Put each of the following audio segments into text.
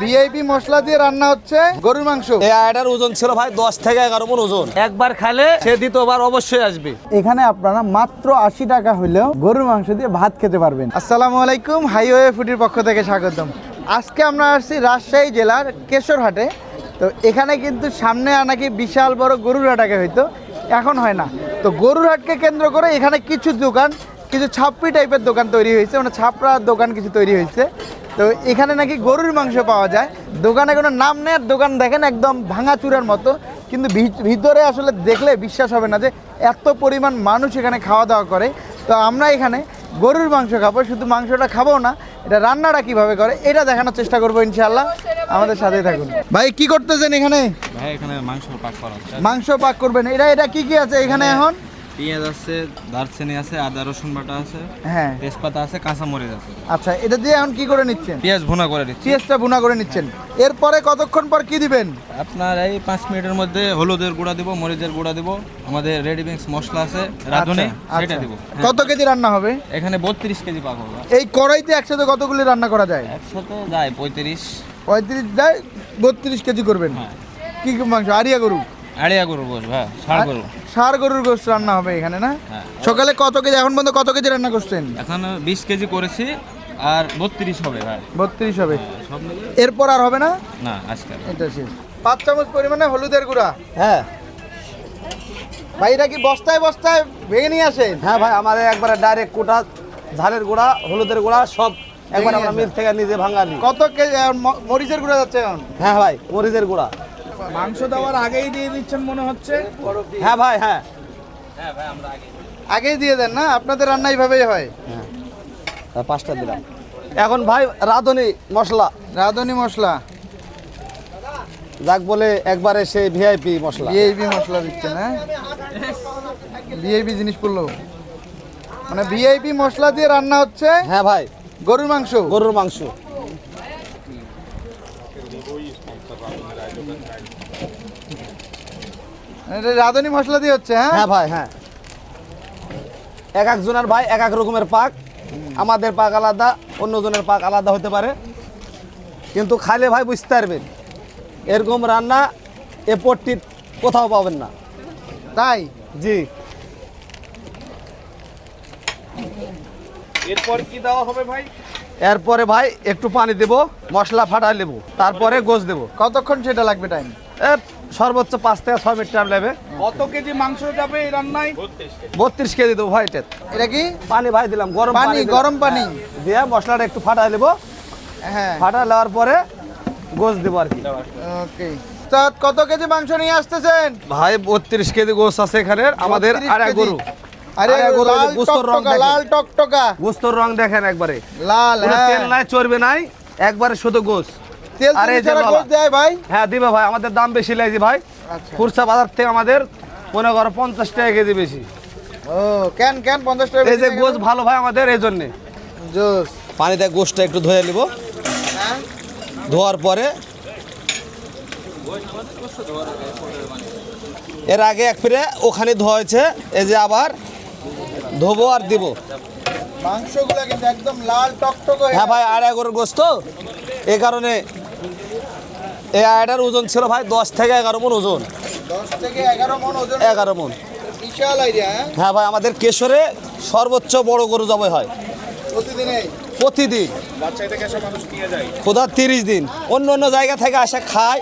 VIP মশলা দিয়ে রান্না হচ্ছে গরুর মাংস। এই আয়টার ওজন ছিল ভাই 10 থেকে 11 মণ ওজন। একবার খালে সে দ্বিতীয়বার অবশ্যই আসবে। এখানে আপনারা মাত্র 80 টাকা হইলেও গরুর মাংস দিয়ে ভাত খেতে পারবেন। আসসালামু আলাইকুম, হাইওয়ে ফুডির পক্ষ থেকে স্বাগতম। আজকে আমরা আসছি রাজশাহী জেলার কেশরহাটে। তো এখানে কিন্তু সামনে নাকি বিশাল বড় গরুর হাট আগে হইতো, এখন হয় না। তো গরুর হাটকে কেন্দ্র করে এখানে কিছু দোকান, কিছু ছাপড়ি টাইপের দোকান তৈরি হয়েছে, মানে ছাপড়ার দোকান কিছু তৈরি হয়েছে। তো এখানে নাকি গরুর মাংস পাওয়া যায়। দোকানে কোনো নাম নেই, দোকান দেখেন একদম ভাঙাচুরার মতো, কিন্তু ভিতরে আসলে দেখলে বিশ্বাস হবে না যে এত পরিমাণ মানুষ এখানে খাওয়া দাওয়া করে। তো আমরা এখানে গরুর মাংস খাবো, শুধু মাংসটা খাবো না, এটা রান্নাটা কিভাবে করে এটা দেখানোর চেষ্টা করবো ইনশাআল্লাহ। আমাদের সাথেই থাকুন। ভাই কি করতেছেন এখানে? ভাই এখানে মাংস পাক করা হচ্ছে। মাংস পাক করবেন। এটা কি কি আছে এখানে এখন? পেঁয়াজ আছে, দারচিনি আছে, আদা রসুন বাটা আছে, হ্যাঁ, তেজপাতা আছে, কাঁচা মরিচ আছে। আচ্ছা, এটা দিয়ে এখন কি করে নিচ্ছেন? পেঁয়াজ ভুনা করে দিচ্ছি। পেঁয়াজটা ভুনা করে নিচ্ছেন। এরপরে কতক্ষণ পর কি দিবেন? আপনার এই 5 মিনিটের মধ্যে হলুদের গুঁড়া দিব, মরিচের গুঁড়া দিব, আমাদের রেডি মিক্স মশলা আছে রাঁধুনি, সেটা দিব। কত কেজি রান্না হবে? এখানে 32 কেজি পাক হবে। এই কড়াইতে একসাথে কতগুলি রান্না করা যায়? একসাথে যায় 35 যায়, 32 কেজি করবেন। হ্যাঁ। কি কি মাংস? আড়িয়া গরু? আড়িয়া গরু বস ভাই, ষাঁড় গরু। ষাঁড় গরুর গোশত রান্না হবে এখানে না? হ্যাঁ। সকালে কত কেজি, এখন পর্যন্ত কত কেজি রান্না করছেন? এখন 20 কেজি করেছি, আর 32 হবে ভাই। 32 হবে। সব মিলে এরপর আর হবে না? না, আজকে এটা শেষ। 5 চামচ পরিমাণে হলুদের গুঁড়া। হ্যাঁ ভাই এটা কি বস্তায় বস্তায় ভেঙে নিয়ে আসেন? হ্যাঁ ভাই, আমাদের একবারে ডাইরেক্ট কোটা ঝালের গুঁড়া, হলুদের গুঁড়া সব একবার আমরা মিল থেকে নিজে ভাঙা নিই। কত কেজি এখন মরিচের গুঁড়া যাচ্ছে এখন? হ্যাঁ ভাই, মরিচের গুঁড়া। মাংস দেওয়ার আগেই দিয়ে দিচ্ছেন মনে হচ্ছে। হ্যাঁ ভাই, হ্যাঁ আগেই দিয়ে দেন না? আপনাদের রান্না এইভাবেই হয়? হ্যাঁ, 5টা দিলাম। এখন ভাই রাঁধুনি মশলা, রাঁধুনি মশলা, যাক বলে একবারে সেই ভিআইপি মশলা। ভিআইপি মশলা দিচ্ছেন? হ্যাঁ, ভিআইপি জিনিস পড়লো, মানে ভিআইপি মশলা দিয়ে রান্না হচ্ছে। হ্যাঁ ভাই, গরুর মাংস। গরুর মাংস। এটা রাঁধুনি মশলা দিয়ে হচ্ছে? হ্যাঁ হ্যাঁ ভাই, হ্যাঁ। এক একজনের ভাই এক এক রকমের পাক, আমাদের পাক আলাদা, অন্যজনের পাক আলাদা হতে পারে, কিন্তু খাইলে ভাই বুঝতে পারবেন এরকম রান্না এ পট্টি কোথাও পাবেন না। তাই? জি। এরপর কি দেওয়া হবে ভাই? এরপরে ভাই একটু পানি দেব, মশলা ফাটাই নেব, তারপরে গোশ দেব। কতক্ষণ সেটা লাগবে টাইম? সর্বোচ্চ 5 থেকে 6 মিনিট টাইম লাগবে। কত কেজি মাংস যাবে এই রান্নায়? 32 কেজি দেবো ভাই। এটা কি পানি ভাই দিলাম, গরম পানি? দিলাম। গরম পানি দিয়ে মশলাটা একটু ফাটাই নেব, হ্যাঁ। ফাটাই নেওয়ার পরে গোশ দেবো আর কি। ওকে। কত কেজি মাংস নিয়ে আসতেছেন ভাই 32 কেজি গোশ আছে এখানে আমাদের। 32 আড়া কেজি। গরু, আরে আরে গরু, লাল গোশতের রং টকটকা, দেখেন। লাল টকটকা গোশতের রং দেখেন একবারে লাল। কোনো হ্যাঁ, তেল নাই, চর্বি নাই, একবারে শুধু গোশ। তেল আরে চিনি এই যে ছাড়া বাবা। গোশ দেয় ভাই? হ্যাঁ দিবে ভাই, আমাদের দাম বেশি লাগছে ভাই। আচ্ছা। খুরসা বাজার থেকে আমাদের মনে করো 50 টাকা কেজি বেশি। ও কেন 50 টাকা? এই যে গোশ ভালো ভাই আমাদের, এই জন্যে। জোস। পানিতে গোশটা একটু ধুয়ে নিব, হ্যাঁ, ধোয়ার পরে এর আগে এক ফিরে ওখানে ধোয়া হয়েছে, এই যে আবার ধোবো আর দিব। মাংসগুলো কিন্তু একদম লাল টকটক হয়ে হ্যাঁ ভাই, আড়াই গরুর গোশত, এই কারণে এই আড়াটার ওজন ছিল ভাই 10 থেকে 11 মণ ওজন। 10 থেকে 11 মণ ওজন। 11 মণ। বিশাল আইডিয়া। হ্যাঁ, হ্যাঁ ভাই, আমাদের কেশরে সর্বোচ্চ বড় গরু জবাই হয় প্রতিদিনই। প্রতিদিন। খোদা 30 দিন অন্য অন্য জায়গা থেকে আসে খায়,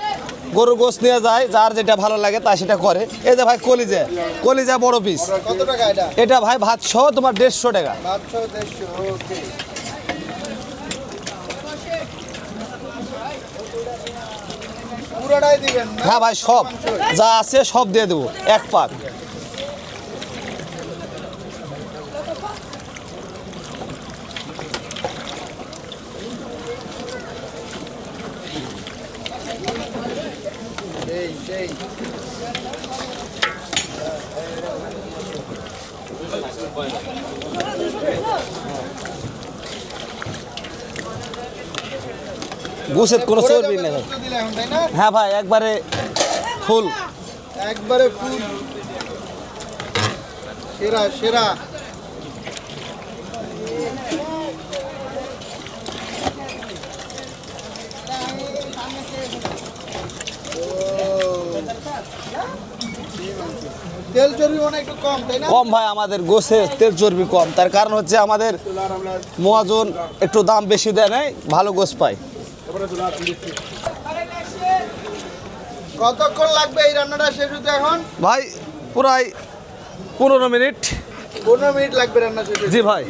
গরুর গোশ নিয়ে যায়, যার যেটা ভালো লাগে তা সেটা করে। এই যে ভাই কলিজা, কলিজা বড় পিস। কত টাকা এটা? এটা ভাই ভাত সহ তোমার 150 টাকা। 700 ওকে। পুরোটাই দিবেন না? হ্যাঁ ভাই, সব যা আছে সব দিয়ে দেবো এক পাক। এই সেই গোশের কোনো চর্বি নেই। দিলে এখন, তাই না? হ্যাঁ ভাই, একবারে ফুল। একবারে ফুল সেরা সেরা। তেল চর্বি মনে হয় একটু কম, তাই না? কম ভাই, আমাদের গোছে তেল চর্বি কম, তার কারণ হচ্ছে আমাদের মহাজন একটু দাম বেশি দেয় নাই, ভালো গোছ পায়। কতক্ষণ লাগবে এই রান্নাটা শেষ হতে এখন? ভাই প্রায় 15 মিনিট। 15 মিনিট লাগবে রান্না শেষ হতে। জি ভাই।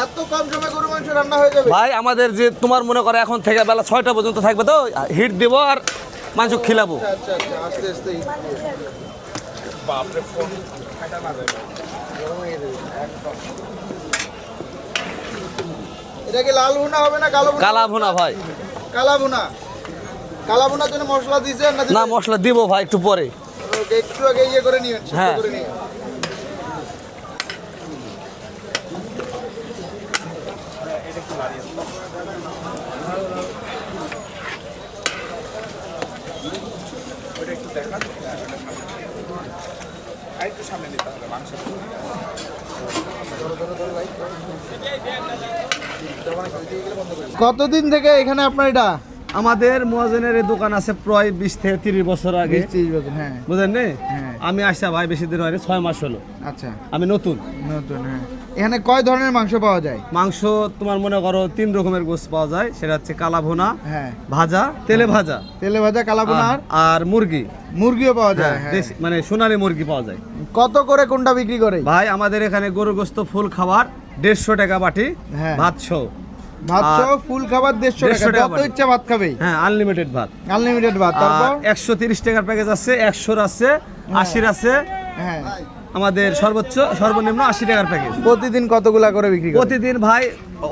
এত কম সময়ে গরু মাংস রান্না হয়ে যাবে? ভাই আমাদের যে তোমার মনে করে এখন থেকে বেলা 6টা পর্যন্ত থাকবে, তো হিট দিব আর মাংস খিলাবো। আচ্ছা আচ্ছা, আস্তে আস্তে এটা কি লাল ভুনা হবে না কালো ভুনা? কালা ভুনা ভাই। কালা ভুনা। কালা ভুনার জন্য মশলা দিয়েছেন না? না, মশলা দিব ভাই একটু পরে। ওকে, একটু আগে ইয়ে করে নিয়েন, সিদ্ধ হ্যাঁ। করে নিয়েন। কতদিন থেকে এখানে আপনার এটা? আমাদের মহাজনের এই দোকান আছে প্রায় 20 থেকে 30 বছর আগে, 20-30 বছর, হ্যাঁ। বুঝলেন নি? হ্যাঁ। আমি আসা ভাই বেশি দিন হয়নি, 6 মাস হলো। আচ্ছা, আমি নতুন। নতুন, হ্যাঁ। এখানে কয় ধরনের মাংস পাওয়া যায়? মাংস তোমার মনে করো 3 রকমের গোশ পাওয়া যায়, সেটা হচ্ছে কালা ভুনা, হ্যাঁ, ভাজা, তেলে ভাজা, তেলে ভাজা, কালা ভুনা আর মুরগি। মুরগিও পাওয়া যায়, হ্যাঁ। দেশি মানে সোনালী মুরগি পাওয়া যায়। কত করে কোনটা বিক্রি করে? ভাই আমাদের এখানে গরুর গোস্ত ফুল খাবার 150 টাকা বাটি, হ্যাঁ। ভাত সহ। ভাত সহ ফুল খাবার 150 150 টাকা, টাকা যত বাটি। ইচ্ছা ভাত খাবে। হ্যাঁ, আনলিমিটেড ভাত। আনলিমিটেড ভাত। তারপর 130 টাকার প্যাকেজ আছে, 100 আছে, 80 আছে, হ্যাঁ, আমাদের সর্বনিম্ন 80 টাকার প্যাকেজ। প্রতিদিন কতগুলা করে বিক্রি করে? প্রতিদিন ভাই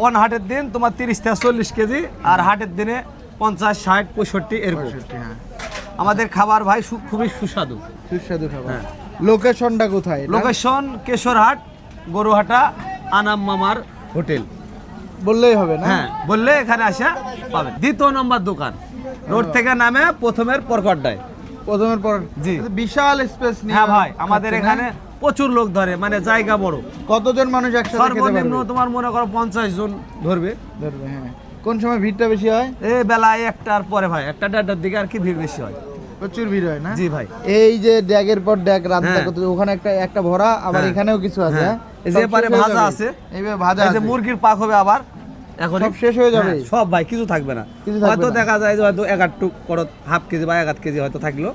অন হাটের দিন তোমার 30 থেকে 40 কেজি, আর হাটের দিনে 50, 60, 65 এরকম। 65, হ্যাঁ। আমাদের খাবার ভাই খুবই সুস্বাদু। সুস্বাদু খাবার। হ্যাঁ। লোকেশনটা কোথায় এটা? লোকেশন কেশরহাট, গরুহাটা, আনাম মামার হোটেল। বললেই হবে না? হ্যাঁ, বললে এখানে আসা পাবেন। 2 নম্বর দোকান, রোড থেকে নামে প্রথমের পরকড্ডায়। প্রথমের পর জি। বিশাল স্পেস নিয়ে। হ্যাঁ ভাই, আমাদের খাচ্ছেন, এখানে প্রচুর লোক ধরে, মানে জায়গা বড়। হ্যাঁ? কতজন মানুষ একসাথে খেতে সর্বনিম্ন পারবে? তোমার মনে করো 50 জন ধরবে। ধরবে, হ্যাঁ। কোন সময় ভিড়টা বেশি হয়? এই বেলায় 1টার পরে ভাই, 1টা 1:30টার দিকে আর কি ভিড় বেশি হয়। প্রচুর ভিড় হয় না? জি ভাই। এই যে ড্যাগের পর ড্যাগ রান্না হ্যাঁ। করতে, ওখানে একটা ভরা, আবার হ্যাঁ। এখানেও কিছু আছে, হ্যাঁ। হ্যাঁ? এই যে সব এপারে শেষ হয়ে ভাজা যাবে। আছে। এইভাবে ভাজা এই যে আছে। মুরগির পাক হবে আবার এখন। সব শেষ হয়ে যাবে? সব ভাই, কিছু থাকবে না। কিছু থাকবে হয়তো না। দেখা যায় যে হয়তো 1 টুক করত হাফ কেজি বা 1 কেজি হয়তো থাকলো,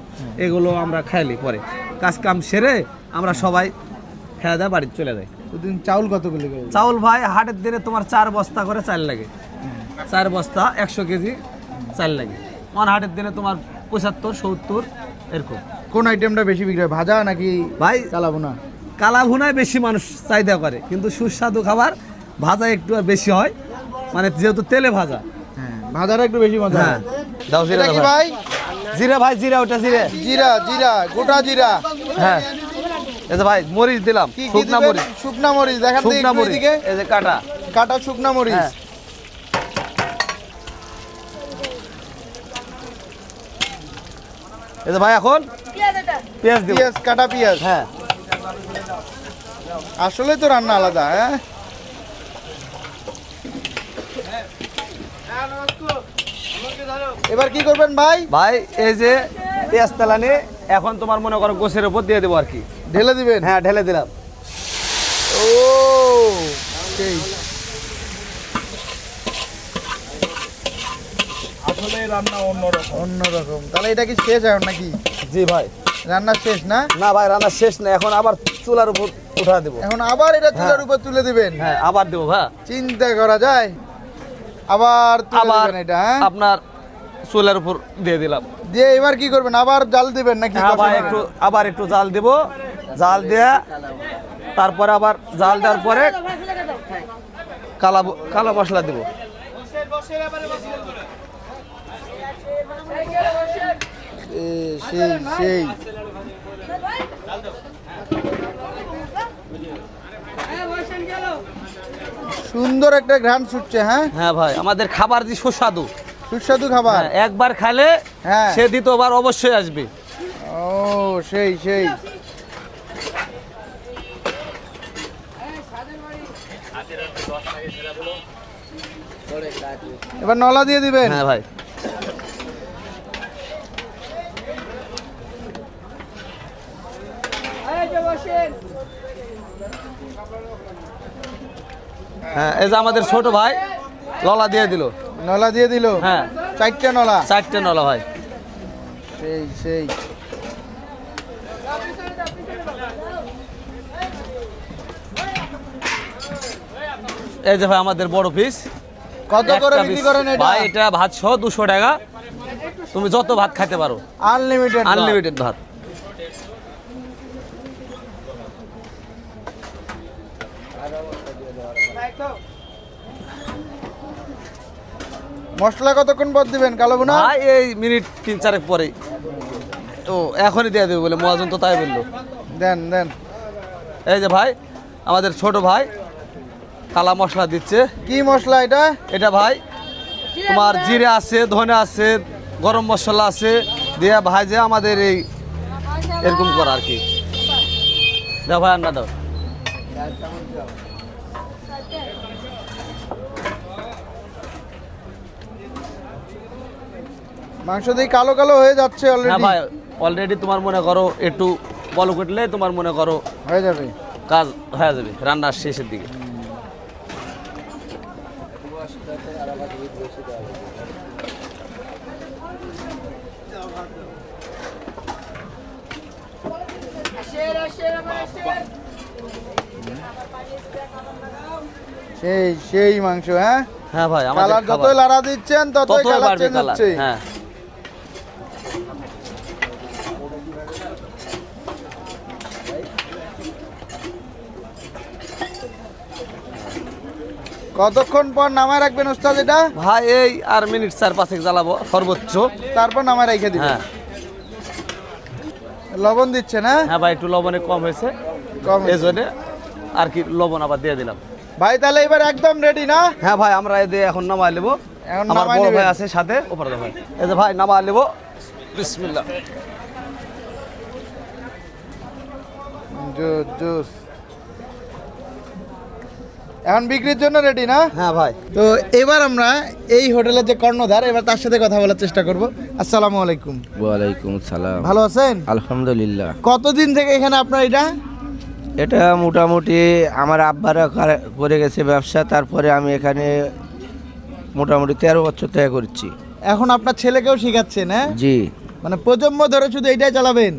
এগুলো আমরা খাইলি পরে কাজ কাম সেরে আমরা সবাই খেয়ে দেয় বাড়ি চলে যায়। প্রতিদিন চাউল কতগুলো করে? চাউল ভাই হাটের দিনে তোমার 4 বস্তা করে চাল লাগে, 4 বস্তা 100 কেজি চাল লাগে। হাটের দিনে তোমার 75, 70 এরকম। কোন আইটেমটা বেশি বিক্রি হয়, ভাজা নাকি ভাই কালাবো না? কালা ভুনায় বেশি মানুষ চাহিদা করে, কিন্তু সুস্বাদু খাবার ভাজা একটু আর বেশি হয়, মানে যেহেতু তেলে ভাজা। হ্যাঁ, ভাজাটা একটু বেশি মজা হ্যাঁ। হয়। দাও এটা কি ভাই? জিরা ভাই, জিরা, ওটা জিরা। জিরা, জিরা, গোটা জিরা। হ্যাঁ, এই যে ভাই মরিচ দিলাম, কি কি শুকনা দিবেন? মরিচ। শুকনা মরিচ দেখান তো শুকনা একটু মরিচ, এদিকে। এই যে কাটা। কাটা শুকনা মরিচ। হ্যাঁ। এই যে ভাই এখন পেঁয়াজ দিব। পেঁয়াজ, কাটা পেঁয়াজ। হ্যাঁ। আসলে তো রান্না আলাদা, হ্যাঁ। এবার কি করবেন ভাই? ভাই এই যে পেঁয়াজ তেলানি এখন তোমার মনে করো গোছের উপর দিয়ে দেবো আর কি। ঢেলে দিবেন? হ্যাঁ, ঢেলে দিলাম। ও সেই আসলে রান্না অন্যরকম। তাহলে এটা কি শেষ এখন নাকি? জি ভাই। রান্না শেষ না? না ভাই, রান্না শেষ না, এখন আবার চুলার উপর উঠা দেবো। এখন আবার এটা চুলার উপর তুলে দিবেন? হ্যাঁ, আবার দেবো ভাই। চিন্তা করা যায়। আবার তুলে আবার দিবেন এটা, হ্যাঁ? আপনার চুলার উপর দিয়ে দিলাম। দিয়ে এবার কি করবেন? আবার জাল দিবেন নাকি? আবার একটু জাল দেব, জাল দেয়া তারপরে আবার জাল দেওয়ার পরে কালো মশলা দেব। সেই সেই সুন্দর একটা ঘ্রাণ ছুটছে, হ্যাঁ। হ্যাঁ ভাই, আমাদের খাবার যে সুস্বাদু, সুস্বাদু খাবার। হ্যাঁ, একবার খাইলে হ্যাঁ। সে দ্বিতীয়বার অবশ্যই আসবে। ও সেই সেই। এবার নলা দিয়ে দিবেন? হ্যাঁ ভাই। হ্যাঁ, এই যে আমাদের ছোট ভাই ললা দিয়ে দিল। নলা দিয়ে দিল। হ্যাঁ, 4টে নলা। 4টে নলা ভাই। সেই সেই এই যে ভাই আমাদের বড় পিস। কত করে একটা বিক্রি piece। করেন এটা? ভাই এটা ভাত সহ 200 টাকা। তুমি যত ভাত খাইতে পারো, আনলিমিটেড। আনলিমিটেড ভাত। মশলা কতক্ষণ পর দিবেন কালো বোনা? ভাই এই মিনিট 3-4 পরে তো এখনই দিয়ে দেবে বলে মহাজন তো তাই বললো। দেন দেন। এই যে ভাই আমাদের ছোট ভাই কালা মশলা দিচ্ছে। কি মশলা এটা? এটা ভাই তোমার জিরে আছে, ধনে আছে, গরম মশলা আছে, দিয়ে ভাজে আমাদের এই এরকম করা আর কি। দাও ভাই, আন্না দাও। মাংস দিয়ে কালো কালো হয়ে যাচ্ছে হ্যাঁ অলরেডি। ভাই, অলরেডি তোমার মনে করো একটু বলো কুটলে তোমার মনে করো হয়ে যাবে। কাজ হয়ে যাবে রান্নার শেষের দিকে। সেই সেই মাংস। হ্যাঁ হ্যাঁ ভাই, আমাদের কালার যতই খাবার লাড়া দিচ্ছেন ততই ততই কালার বাড়বে চেঞ্জ কালার। হচ্ছে। হ্যাঁ, কতক্ষণ পর নামায় রাখবেন ওস্তাদ এটা? ভাই এই আর মিনিট 4-5 জ্বালাবো সর্বোচ্চ। তারপর নামায় রেখে দিবেন। হ্যাঁ লবণ দিচ্ছেন? হ্যাঁ হ্যাঁ ভাই, একটু লবণে কম হয়েছে কম এই জন্য আর কি লবণ আবার দিয়ে দিলাম। ভাই তাহলে এবার একদম রেডি না? হ্যাঁ ভাই, আমরা এই দিয়ে এখন নামাই নেবো। এখন আমার নামাই বড় নেবেন। ভাই আছে সাথে, ওপরে দাও ভাই। এই যে ভাই নামাই নেবো। বিসমিল্লাহ। জুস জুস এখন বিক্রির জন্য রেডি না? হ্যাঁ ভাই। তো এবার আমরা এই হোটেলের যে কর্ণধার, এবার তার সাথে কথা বলার চেষ্টা করব। আসসালামু আলাইকুম। ওয়ালাইকুম সালাম। ভালো আছেন? আলহামদুলিল্লাহ। কতদিন থেকে এখানে আপনার এটা? এটা মোটামুটি আমার আব্বারা করে গেছে ব্যবসা, তারপরে আমি এখানে মোটামুটি 13 বছর থেকে করছি। এখন আপনার ছেলেকেও শিখাচ্ছেন? হ্যাঁ, জি মানে প্রজন্ম ধরে শুধু এটাই চালাবেন?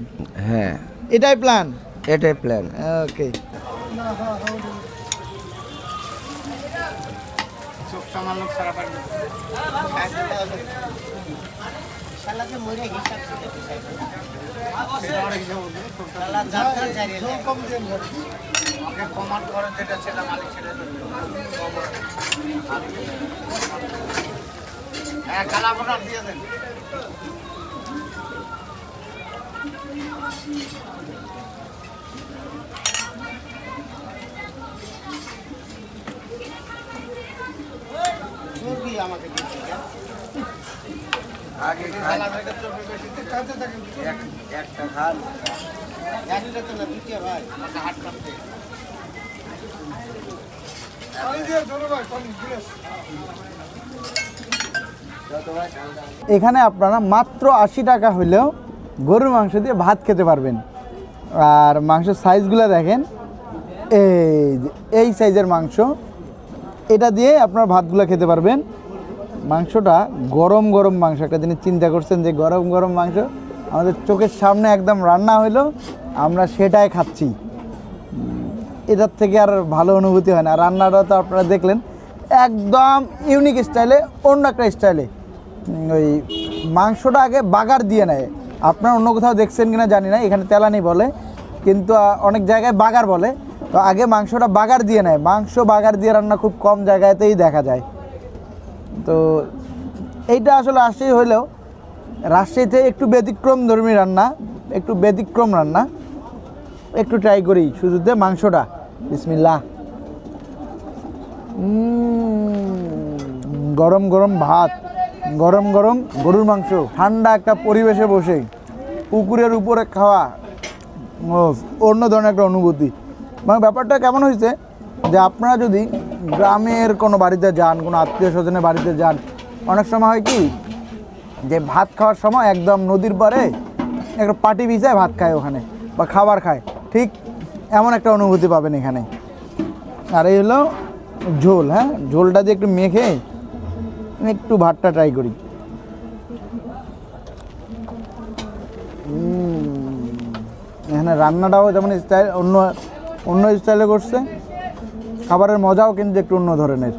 হ্যাঁ, এটাই প্ল্যান? এটাই প্ল্যান। ওকে। এখানে আপনারা মাত্র 80 টাকা হইলেও গরুর মাংস দিয়ে ভাত খেতে পারবেন। আর মাংসের সাইজগুলো দেখেন, এই সাইজের মাংস। এটা দিয়ে আপনার ভাতগুলো খেতে পারবেন। মাংসটা গরম গরম মাংস। একটা জিনিস চিন্তা করছেন যে গরম গরম মাংস আমাদের চোখের সামনে একদম রান্না হইলো, আমরা সেটাই খাচ্ছি। এটার থেকে আর ভালো অনুভূতি হয় না। আর রান্নাটা তো আপনারা দেখলেন একদম ইউনিক স্টাইলে, অন্য একটা স্টাইলে। ওই মাংসটা আগে বাগার দিয়ে নেয়। আপনারা অন্য কোথাও দেখছেন কিনা জানি না, এখানে তেলানি বলে, কিন্তু অনেক জায়গায় বাগার বলে। তো আগে মাংসটা বাগার দিয়ে নেয়। মাংস বাগার দিয়ে রান্না খুব কম জায়গাতেই দেখা যায়। তো এইটা আসলে রাজশাহী হইলেও রাজশাহীতে একটু ব্যতিক্রম ধর্মী রান্না, একটু ব্যতিক্রম রান্না। একটু ট্রাই করি শুধুতে মাংসটা। বিসমিল্লাহ। গরম গরম ভাত, গরম গরম গরুর মাংস, ঠান্ডা একটা পরিবেশে বসে পুকুরের উপরে খাওয়া, অন্য ধরনের একটা অনুভূতি। মানে ব্যাপারটা কেমন হয়েছে যে আপনারা যদি গ্রামের কোনো বাড়িতে যান, কোনো আত্মীয় স্বজনের বাড়িতে যান, অনেক সময় হয় কি যে ভাত খাওয়ার সময় একদম নদীর পাড়ে একটা পাটি ভিজায় ভাত খায় ওখানে, বা খাবার খায়, ঠিক এমন একটা অনুভূতি পাবেন এখানে। আর এই হলো ঝোল, হ্যাঁ ঝোলটা দিয়ে একটু মেখে একটু ভাতটা ট্রাই করি। এখানে রান্নাটাও যেমন স্টাইল অন্য অন্য স্টাইলে করছে, খাবারের মজাও কিন্তু একটু অন্য ধরনের।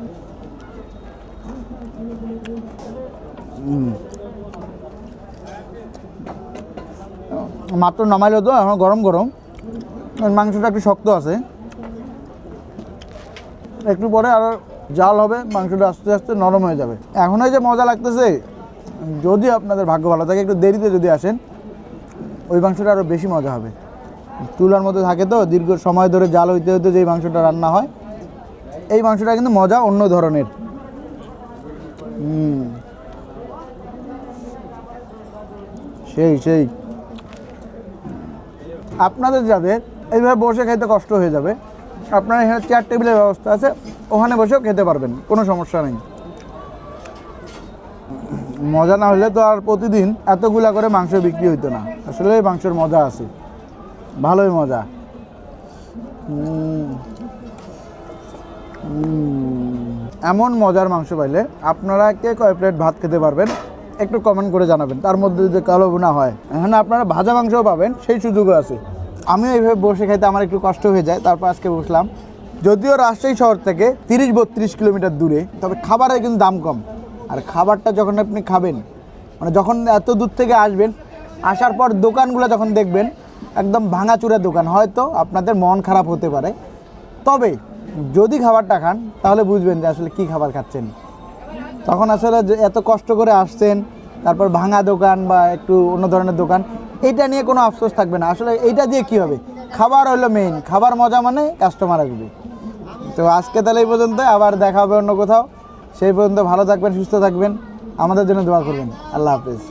মাত্র নামাইলো তো, এখন গরম গরম, মাংসটা একটু শক্ত আছে, একটু পরে আরও জাল হবে, মাংসটা আস্তে আস্তে নরম হয়ে যাবে। এখনই যে মজা লাগতেছে, যদি আপনাদের ভাগ্য ভালো থাকে একটু দেরিতে যদি আসেন ওই মাংসটা আরও বেশি মজা হবে। চুলার মধ্যে থাকে তো দীর্ঘ সময় ধরে জাল হইতে হইতে যে মাংসটা রান্না হয়, এই মাংসটা কিন্তু মজা অন্য ধরনের। সেই সেই আপনাদের যাদের এইভাবে বসে খেতে কষ্ট হয়ে যাবে, আপনার এখানে চেয়ার টেবিলের ব্যবস্থা আছে, ওখানে বসেও খেতে পারবেন, কোনো সমস্যা নেই। মজা না হলে তো আর প্রতিদিন এতগুলা করে মাংস বিক্রি হইতো না। আসলে এই মাংসের মজা আছে, ভালোই মজা। এমন মজার মাংস পাইলে আপনারা কে কয় প্লেট ভাত খেতে পারবেন একটু কমেন্ট করে জানাবেন। তার মধ্যে যদি কালো বোনা হয়, এখানে আপনারা ভাজা মাংসও পাবেন, সেই সুযোগও আছে। আমিও এইভাবে বসে খাইতে আমার একটু কষ্ট হয়ে যায়, তারপর আজকে বসলাম। যদিও রাজশাহী শহর থেকে 30-32 কিলোমিটার দূরে, তবে খাবারের কিন্তু দাম কম। আর খাবারটা যখন আপনি খাবেন, মানে যখন এত দূর থেকে আসবেন, আসার পর দোকানগুলো যখন দেখবেন একদম ভাঙাচুরা দোকান, হয়তো আপনাদের মন খারাপ হতে পারে, তবে যদি খাবারটা খান তাহলে বুঝবেন যে আসলে কী খাবার খাচ্ছেন। তখন আসলে এত কষ্ট করে আসছেন, তারপর ভাঙা দোকান বা একটু অন্য ধরনের দোকান, এইটা নিয়ে কোনো আফসোস থাকবে না। আসলে এইটা দিয়ে কী হবে, খাবার হলো মেইন, খাবার মজা মানে কাস্টমার আসবে। তো আজকে তাহলে এই পর্যন্ত, আবার দেখা হবে অন্য কোথাও। সেই পর্যন্ত ভালো থাকবেন, সুস্থ থাকবেন, আমাদের জন্য দোয়া করবেন। আল্লাহ হাফেজ।